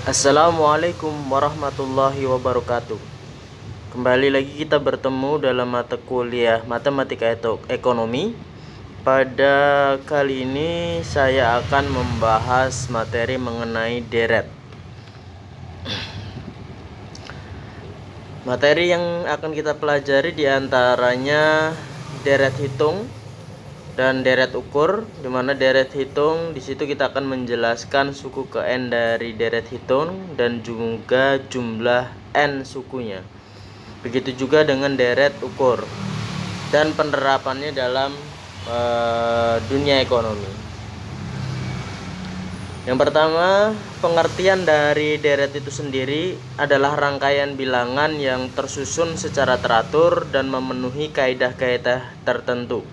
Assalamualaikum warahmatullahi wabarakatuh. Kembali lagi kita bertemu dalam mata kuliah Matematika Ekonomi. Pada kali ini saya akan membahas materi mengenai deret. Materi yang akan kita pelajari diantaranya deret hitung dan deret ukur, di mana deret hitung di situ kita akan menjelaskan suku ke n dari deret hitung dan juga jumlah n sukunya. Begitu juga dengan deret ukur dan penerapannya dalam dunia ekonomi. Yang pertama, pengertian dari deret itu sendiri adalah rangkaian bilangan yang tersusun secara teratur dan memenuhi kaidah-kaidah tertentu.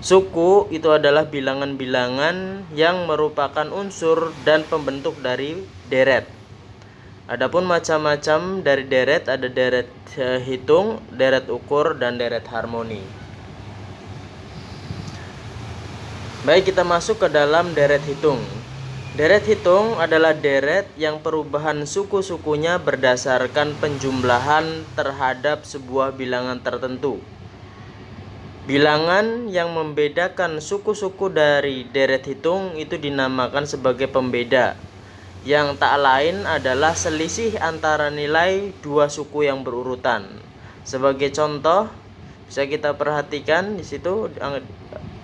Suku itu adalah bilangan-bilangan yang merupakan unsur dan pembentuk dari deret. Adapun macam-macam dari deret ada deret hitung, deret ukur, dan deret harmoni. Baik, kita masuk ke dalam deret hitung. Deret hitung adalah deret yang perubahan suku-sukunya berdasarkan penjumlahan terhadap sebuah bilangan tertentu. Bilangan yang membedakan suku-suku dari deret hitung itu dinamakan sebagai pembeda, yang tak lain adalah selisih antara nilai dua suku yang berurutan. Sebagai contoh, bisa kita perhatikan di situ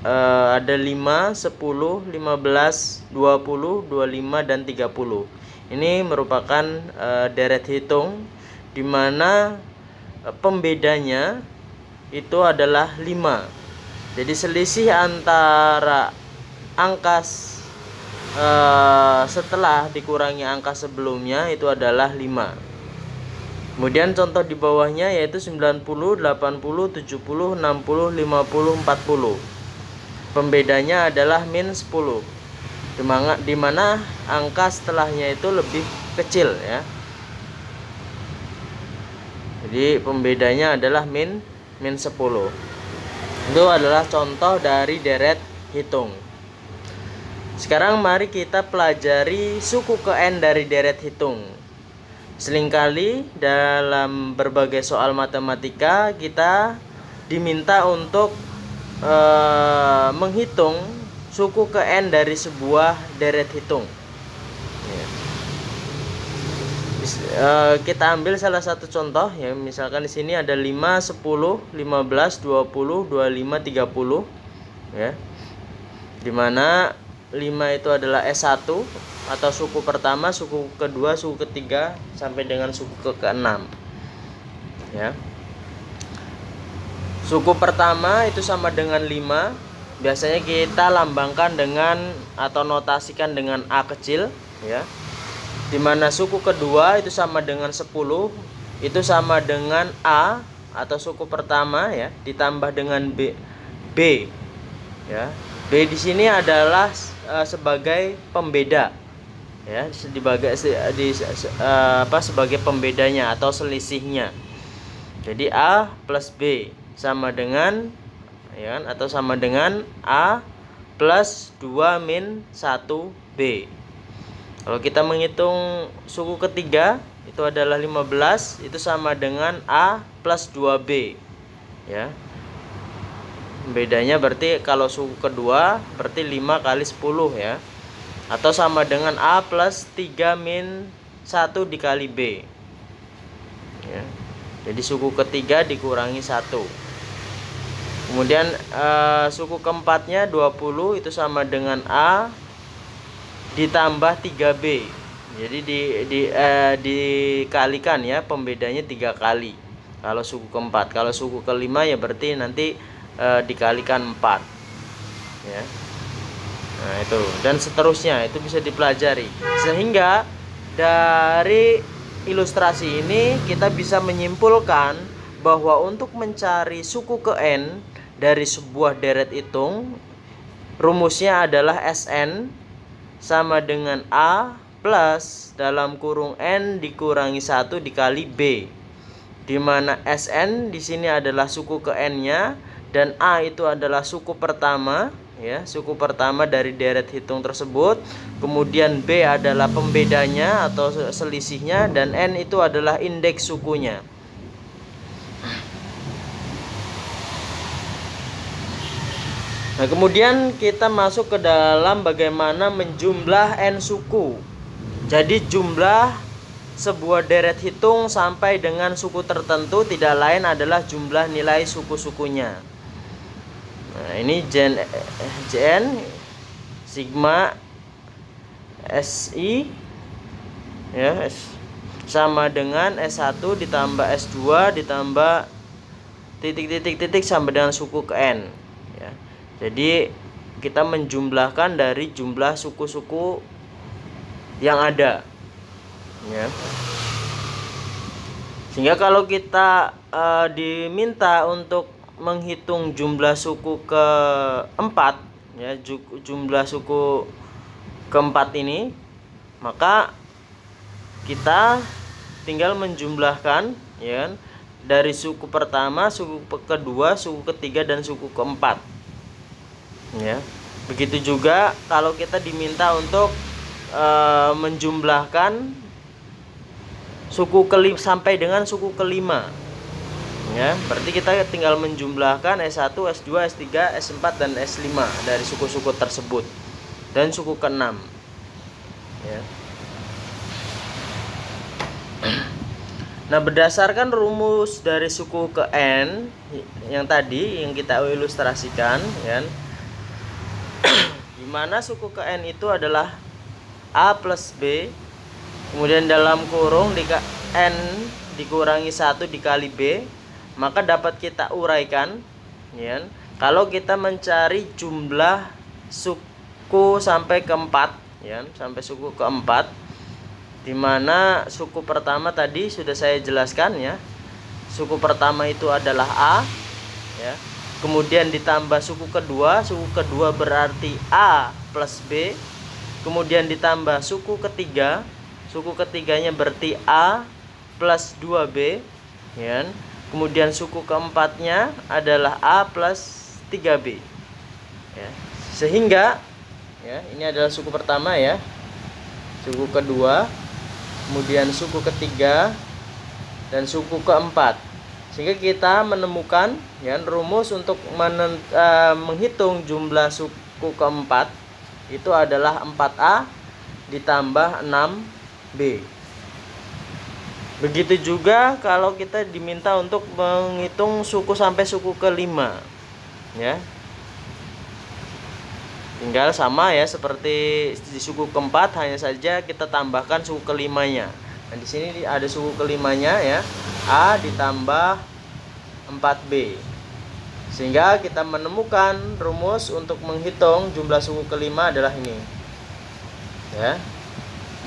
ada 5, 10, 15, 20, 25 dan 30. Ini merupakan deret hitung di mana pembedanya itu adalah 5. Jadi selisih antara angka setelah dikurangi angka sebelumnya itu adalah 5. Kemudian contoh di bawahnya yaitu 90, 80, 70, 60, 50, 40. Pembedanya adalah min 10. Di mana angka setelahnya itu lebih kecil ya. Jadi pembedanya adalah min 10. Itu adalah contoh dari deret hitung. Sekarang mari kita pelajari suku ke n dari deret hitung. Seringkali dalam berbagai soal matematika kita diminta untuk menghitung suku ke n dari sebuah deret hitung. Kita ambil salah satu contoh ya, misalkan di sini ada 5, 10, 15, 20, 25, 30 ya. Dimana 5 itu adalah S1 atau suku pertama, suku kedua, suku ketiga sampai dengan suku ke-6 ya. Suku pertama itu sama dengan 5. Biasanya kita lambangkan dengan atau notasikan dengan A kecil ya. Dimana suku kedua itu sama dengan 10, itu sama dengan A atau suku pertama ya, ditambah dengan B ya. B di sini adalah sebagai pembeda ya, sebagai pembedanya atau selisihnya. Jadi A plus B sama dengan ya, atau sama dengan A plus 2 min 1 B. Kalau kita menghitung suku ketiga itu adalah 15, itu sama dengan A plus 2B ya. Bedanya berarti kalau suku kedua berarti 5 kali 10 ya. Atau sama dengan A plus 3 min 1 dikali B ya. Jadi suku ketiga dikurangi 1. Kemudian suku keempatnya 20 itu sama dengan A ditambah 3B. Jadi dikalikan ya, pembedanya 3 kali kalau suku keempat. Kalau suku kelima ya berarti nanti dikalikan 4 ya. Nah itu, dan seterusnya itu bisa dipelajari. Sehingga dari ilustrasi ini kita bisa menyimpulkan bahwa untuk mencari suku ke n dari sebuah deret hitung, rumusnya adalah Sn sama dengan A plus dalam kurung N dikurangi 1 dikali B, di mana Sn di sini adalah suku ke N-nya dan A itu adalah suku pertama ya, suku pertama dari deret hitung tersebut. Kemudian B adalah pembedanya atau selisihnya, dan N itu adalah indeks sukunya. Nah, kemudian kita masuk ke dalam bagaimana menjumlah N suku. Jadi jumlah sebuah deret hitung sampai dengan suku tertentu tidak lain adalah jumlah nilai suku-sukunya. Nah, ini Jn sigma Si ya, sama dengan S1 ditambah S2 ditambah titik-titik-titik sampai dengan suku ke N ya. Jadi kita menjumlahkan dari jumlah suku-suku yang ada ya. Sehingga kalau kita diminta untuk menghitung jumlah suku keempat ya, jumlah suku keempat ini, maka kita tinggal menjumlahkan ya, dari suku pertama, suku kedua, suku ketiga, dan suku keempat ya. Begitu juga kalau kita diminta untuk menjumlahkan suku kelima sampai dengan suku kelima ya, berarti kita tinggal menjumlahkan S1, S2, S3, S4, dan S5 dari suku-suku tersebut dan suku ke-6 ya. Nah, berdasarkan rumus dari suku ke N yang tadi yang kita ilustrasikan ya, dimana suku ke N itu adalah A plus B, kemudian dalam kurung N dikurangi 1 dikali B, maka dapat kita uraikan ya, kalau kita mencari jumlah suku sampai keempat ya, sampai suku keempat, dimana suku pertama tadi sudah saya jelaskan ya, suku pertama itu adalah A ya, kemudian ditambah suku kedua berarti A plus B, kemudian ditambah suku ketiganya berarti A plus 2B ya, kemudian suku keempatnya adalah A plus 3B ya. Sehingga ya, ini adalah suku pertama ya, suku kedua, kemudian suku ketiga, dan suku keempat. Sehingga kita menemukan ya, rumus untuk menghitung jumlah suku keempat itu adalah 4A ditambah 6B. Begitu juga kalau kita diminta untuk menghitung suku sampai suku kelima ya, tinggal sama ya seperti di suku keempat, hanya saja kita tambahkan suku kelimanya. Nah, di sini ada suku kelimanya ya, A ditambah 4B. Sehingga kita menemukan rumus untuk menghitung jumlah suku kelima adalah ini. Ya.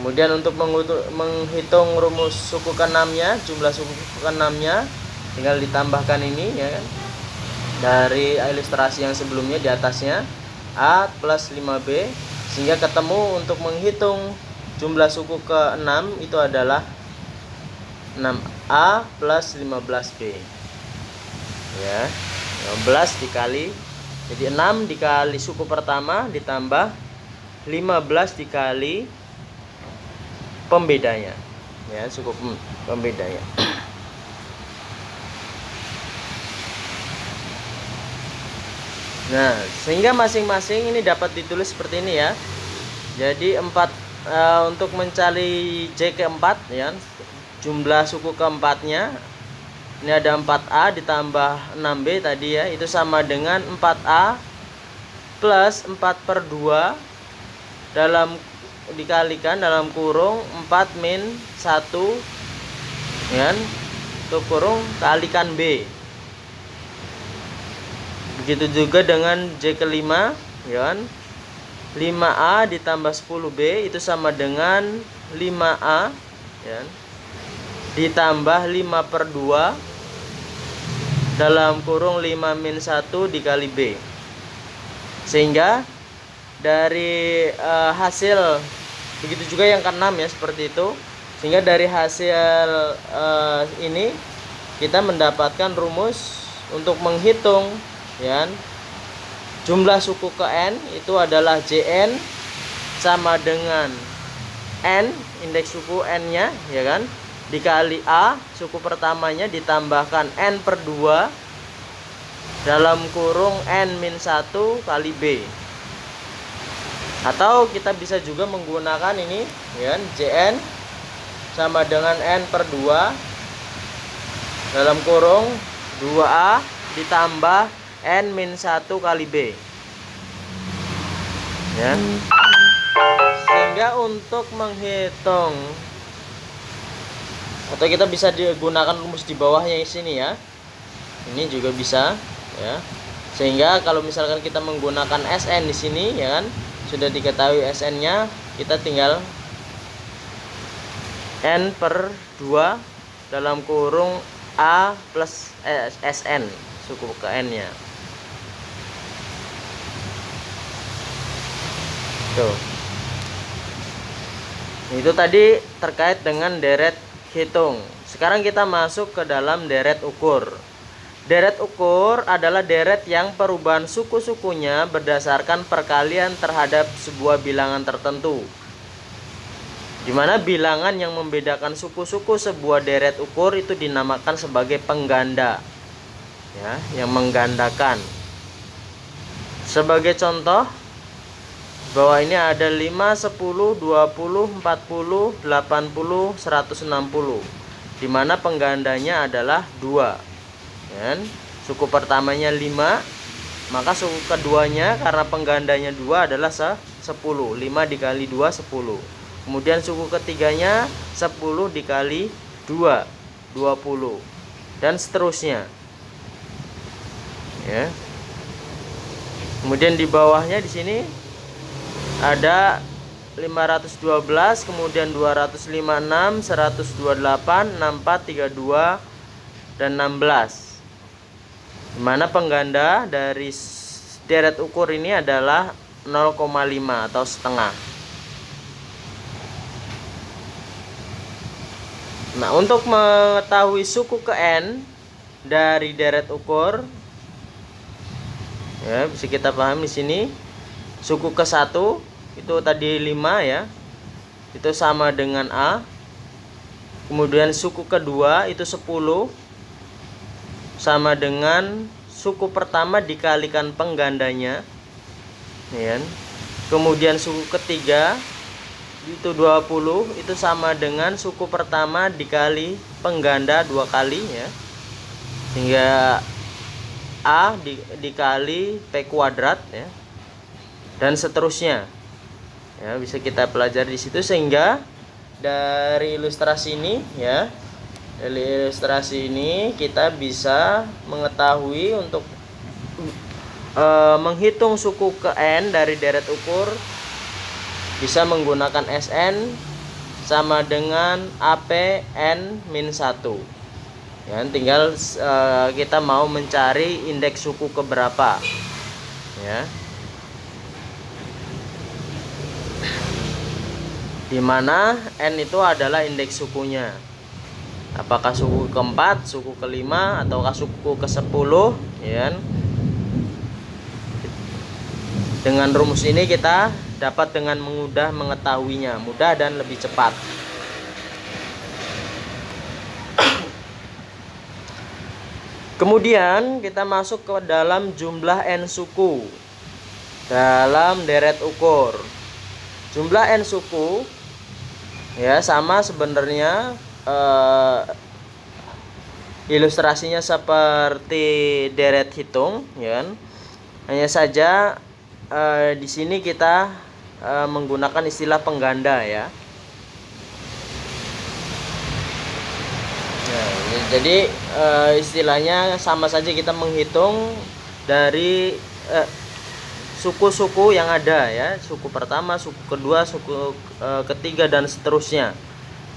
Kemudian untuk menghitung rumus suku ke-6-nya, jumlah suku ke-6-nya tinggal ditambahkan ini ya kan. Dari ilustrasi yang sebelumnya di atasnya, A plus 5B, sehingga ketemu untuk menghitung jumlah suku ke-6 itu adalah 6A plus 15B ya, 15 dikali, jadi 6 dikali suku pertama ditambah 15 dikali pembedanya ya, suku pembedanya. Nah, sehingga masing-masing ini dapat ditulis seperti ini ya. Jadi untuk mencari J keempat ya, jumlah suku keempatnya ini ada 4A ditambah 6B tadi ya, itu sama dengan 4A plus 4/2 dikalikan dalam kurung 4 min 1 ya, untuk kurung kalikan B. Begitu juga dengan J kelima ya, 5A ditambah 10B itu sama dengan 5A ya, ditambah 5/2 dalam kurung 5 min 1 dikali B. Sehingga dari hasil, begitu juga yang ke-6 ya, seperti itu. Sehingga dari hasil ini kita mendapatkan rumus untuk menghitung ya, jumlah suku ke n itu adalah Jn sama dengan n, indeks suku n nya ya kan, dikali A suku pertamanya ditambahkan n per 2 dalam kurung n-1 kali B. Atau kita bisa juga menggunakan ini ya kan, Jn sama dengan n per 2 dalam kurung 2A ditambah n-1 kali B ya. Sehingga untuk menghitung, atau kita bisa digunakan rumus di bawahnya di sini ya, ini juga bisa ya. Sehingga kalau misalkan kita menggunakan Sn di sini ya kan, sudah diketahui Sn nya, kita tinggal n per 2 dalam kurung A plus Sn suku ke n nya. Tuh. Itu tadi terkait dengan deret hitung. Sekarang kita masuk ke dalam deret ukur. Deret ukur adalah deret yang perubahan suku-sukunya berdasarkan perkalian terhadap sebuah bilangan tertentu, di mana bilangan yang membedakan suku-suku sebuah deret ukur itu dinamakan sebagai pengganda ya, yang menggandakan. Sebagai contoh, bahwa ini ada 5, 10, 20, 40, 80, 160, di mana penggandanya adalah 2 ya. Suku pertamanya 5, maka suku keduanya karena penggandanya 2 adalah 10. 5 dikali 2 10. Kemudian suku ketiganya 10 dikali 2 20, dan seterusnya ya. Kemudian di bawahnya di sini ada 512, kemudian 256, 128, 64, 32, dan 16. Dimana pengganda dari deret ukur ini adalah 0,5 atau setengah. Nah, untuk mengetahui suku ke n dari deret ukur ya, bisa kita paham di sini. Suku ke 1 itu tadi 5 ya, itu sama dengan A. Kemudian suku kedua itu 10 sama dengan suku pertama dikalikan penggandanya ya. Kemudian suku ketiga itu 20, itu sama dengan suku pertama dikali pengganda 2 kali ya, sehingga A dikali P kuadrat ya, dan seterusnya ya, bisa kita pelajari di situ. Sehingga dari ilustrasi ini ya, dari ilustrasi ini kita bisa mengetahui untuk menghitung suku ke n dari deret ukur bisa menggunakan Sn sama dengan AP n-1 ya. Tinggal kita mau mencari indeks suku ke berapa ya, dimana n itu adalah indeks sukunya. Apakah suku keempat, suku kelima, ataukah suku ke-10 ya. Dengan rumus ini kita dapat dengan mudah mengetahuinya, mudah dan lebih cepat. Kemudian kita masuk ke dalam jumlah n suku dalam deret ukur. Jumlah n suku ya sama sebenarnya, ilustrasinya seperti deret hitung ya. Hanya saja di sini kita menggunakan istilah pengganda ya. Nah, jadi istilahnya sama saja, kita menghitung dari suku-suku yang ada ya, suku pertama, suku kedua, suku ketiga, dan seterusnya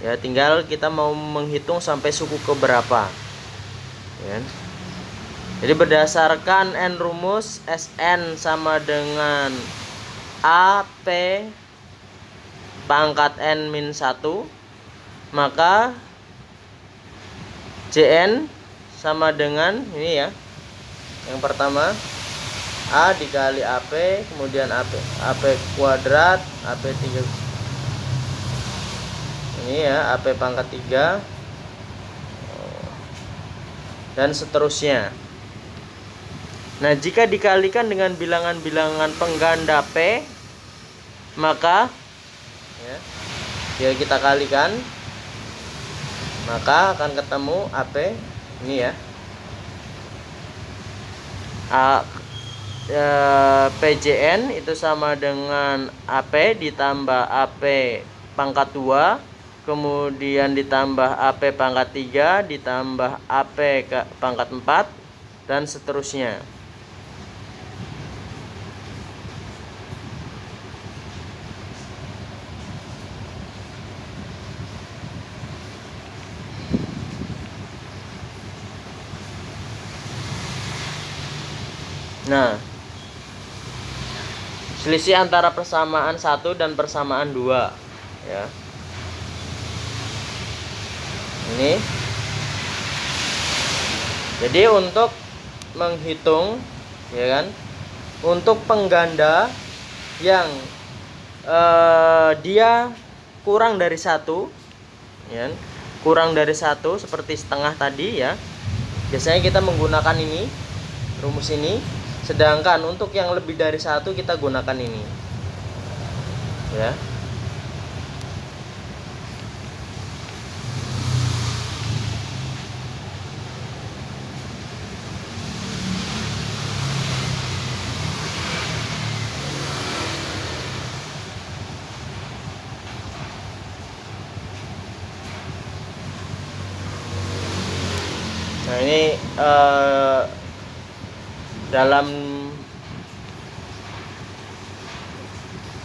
ya. Tinggal kita mau menghitung sampai suku ke berapa ya. Jadi berdasarkan n rumus, Sn sama dengan AP pangkat n-1, maka Jn sama dengan ini ya, yang pertama A dikali AP, kemudian AP kuadrat, AP 3 ini ya, AP pangkat 3 dan seterusnya. Nah, jika dikalikan dengan bilangan-bilangan pengganda P, maka ya kita kalikan, maka akan ketemu AP ini ya, PJN itu sama dengan AP ditambah AP pangkat 2, kemudian ditambah AP pangkat 3 ditambah AP pangkat 4 dan seterusnya. Nah, selisih antara persamaan 1 dan persamaan 2 ya. Ini. Jadi untuk menghitung ya kan, untuk pengganda yang dia kurang dari 1 ya, kurang dari 1 seperti setengah tadi ya. Biasanya kita menggunakan ini, rumus ini. Sedangkan untuk yang lebih dari 1 kita gunakan ini ya. Nah, ini dalam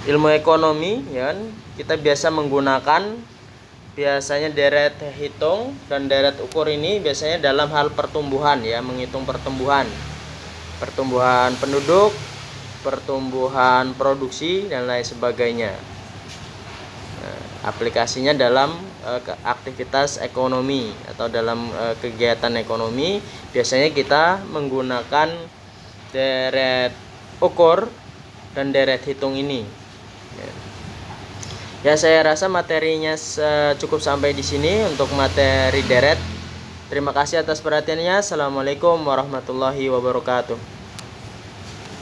ilmu ekonomi ya kan, kita biasa menggunakan biasanya deret hitung dan deret ukur ini biasanya dalam hal pertumbuhan ya, menghitung pertumbuhan penduduk, pertumbuhan produksi dan lain sebagainya. Nah, aplikasinya dalam aktivitas ekonomi atau dalam kegiatan ekonomi biasanya kita menggunakan deret ukur dan deret hitung ini. Ya, saya rasa materinya cukup sampai di sini untuk materi deret. Terima kasih atas perhatiannya. Assalamualaikum warahmatullahi wabarakatuh.